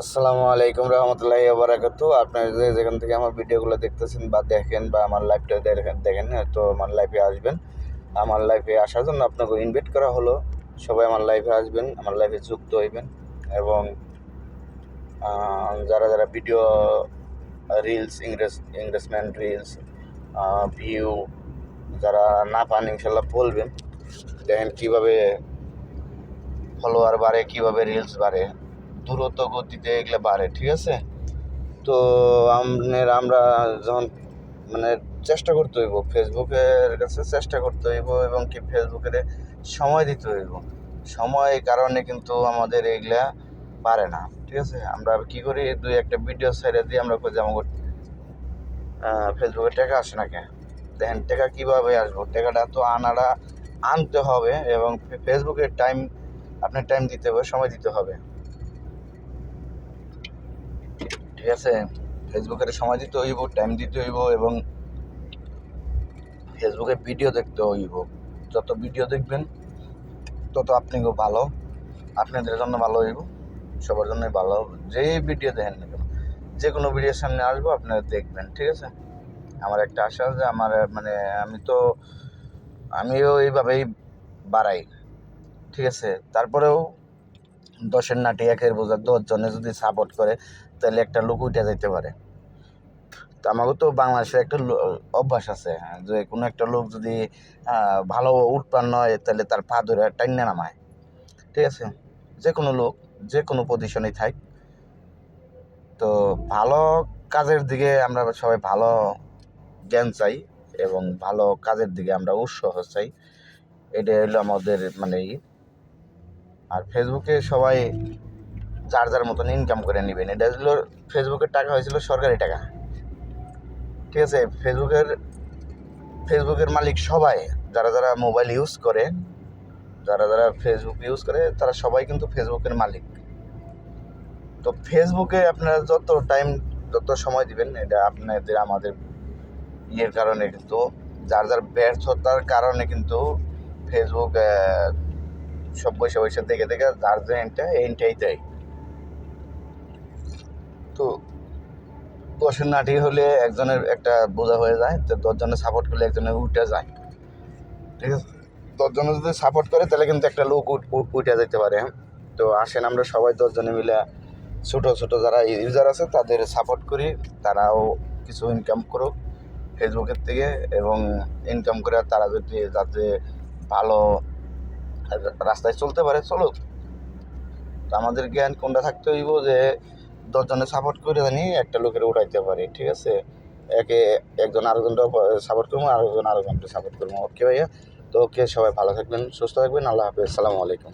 আসসালামু আলাইকুম রহমতুল্লাহি ওয়া বারাকাতুহু। আপনারা যেখান থেকে আমার ভিডিওগুলো দেখতেছেন বা দেখেন বা আমার লাইভটা দেখেন, তো আমার লাইভে আসবেন। আমার লাইভে আসার জন্য আপনাকে ইনভাইট করা হলো। সবাই আমার লাইভে আসবেন, আমার লাইভে যুক্ত হইবেন এবং যারা যারা ভিডিও রিলস ইংরেজমেন্ট রিলস ভিউ যারা না পান ইনশাল্লাহ বলবেন। দেখেন কীভাবে ফলোয়ার বাড়ে, কীভাবে রিলস বাড়ে, দ্রুত গতিতে এগুলো বাড়ে, ঠিক আছে? তো আমরা যখন মানে চেষ্টা করতে হইব, ফেসবুকের কাছে চেষ্টা করতে হইব এবং কি ফেসবুকের সময় দিতে হইব। সময় কারণে কিন্তু আমাদের এইগুলা পারে না, ঠিক আছে? আমরা কি করি, দুই একটা ভিডিও ছেড়ে দিয়ে আমরা কই যে আমার ফেসবুকে টাকা আসে না কেন? দেখেন টাকা কীভাবে আসবো, টাকাটা তো আনতে হবে এবং ফেসবুকের আপনার টাইম দিতে হবে, সময় দিতে হবে, ঠিক আছে? ফেসবুকের সময় দিতে হইব, টাইম দিতে হইব এবং ফেসবুকে ভিডিও দেখতে হইব। যত ভিডিও দেখবেন তত আপনিও ভালো, আপনাদের জন্য ভালো হইব, সবার জন্যই ভালো। যেই ভিডিও দেখেন না কেন, যে কোনো ভিডিওর সামনে আসবো আপনারা দেখবেন, ঠিক আছে? আমার একটা আশা যে আমার আমিও এইভাবেই বাড়াই, ঠিক আছে? তারপরেও 10-এর নাটি 1-এর বোঝা 10 জনে যদি সাপোর্ট করে তাহলে একটা লোক উঠে যাইতে পারে। তো আমাকে তো বাংলাদেশে একটা অভ্যাস আছে যে কোনো একটা লোক যদি ভালো উৎপন্ন হয় তাহলে তার পা ধরে টাইনা নামায়, ঠিক আছে? যে কোনো লোক যে কোনো পজিশনেই থাক, তো ভালো কাজের দিকে আমরা সবাই ভালো জ্ঞান চাই এবং ভালো কাজের দিকে আমরা উৎসাহ চাই। এটাই হলো আমাদের আর ফেসবুকে সবাই যার যার মতন ইনকাম করে নেবেন। এটা হলো ফেসবুকের টাকা হয়েছিল সরকারি টাকা, ঠিক আছে? ফেসবুকের মালিক সবাই, যারা যারা মোবাইল ইউজ করে, যারা যারা ফেসবুক ইউজ করে তারা সবাই কিন্তু ফেসবুকের মালিক। তো ফেসবুকে আপনারা যত সময় দিবেন, এটা আপনাদের আমাদের কারণে কিন্তু যার যার ব্যর্থতার কারণে কিন্তু ফেসবুক সব বসে দেখে যার যে এনটাই দেয়। তো 10-এর নাটি হলে একজনের একটা বোঝা হয়ে যায়, তো 10 জনের সাপোর্ট করলে একজনের উঠে যায়, ঠিক আছে? 10 জনে যদি সাপোর্ট করে তাহলে কিন্তু একটা লোক উঠে যেতে পারে। তো আসেন আমরা সবাই 10 জনে মিলে ছোটো ছোটো যারা ইউজার আছে তাদের সাপোর্ট করি, তারাও কিছু ইনকাম করুক ফেসবুকের থেকে এবং ইনকাম করে তারা যাতে ভালো রাস্তায় চলতে পারে, চলুক। তো আমাদের জ্ঞান কোনটা থাকতে হইব যে 10 জনে সাপোর্ট করে জানি একটা লোকের উঠাইতে পারি, ঠিক আছে? একজন আরেকজনটা সাপোর্ট করবো, আরেকজনকে সাপোর্ট করবো। ওকে ভাইয়া, তো ওকে, সবাই ভালো থাকবেন, সুস্থ থাকবেন। আল্লাহ হাফেজ, আসসালামু আলাইকুম।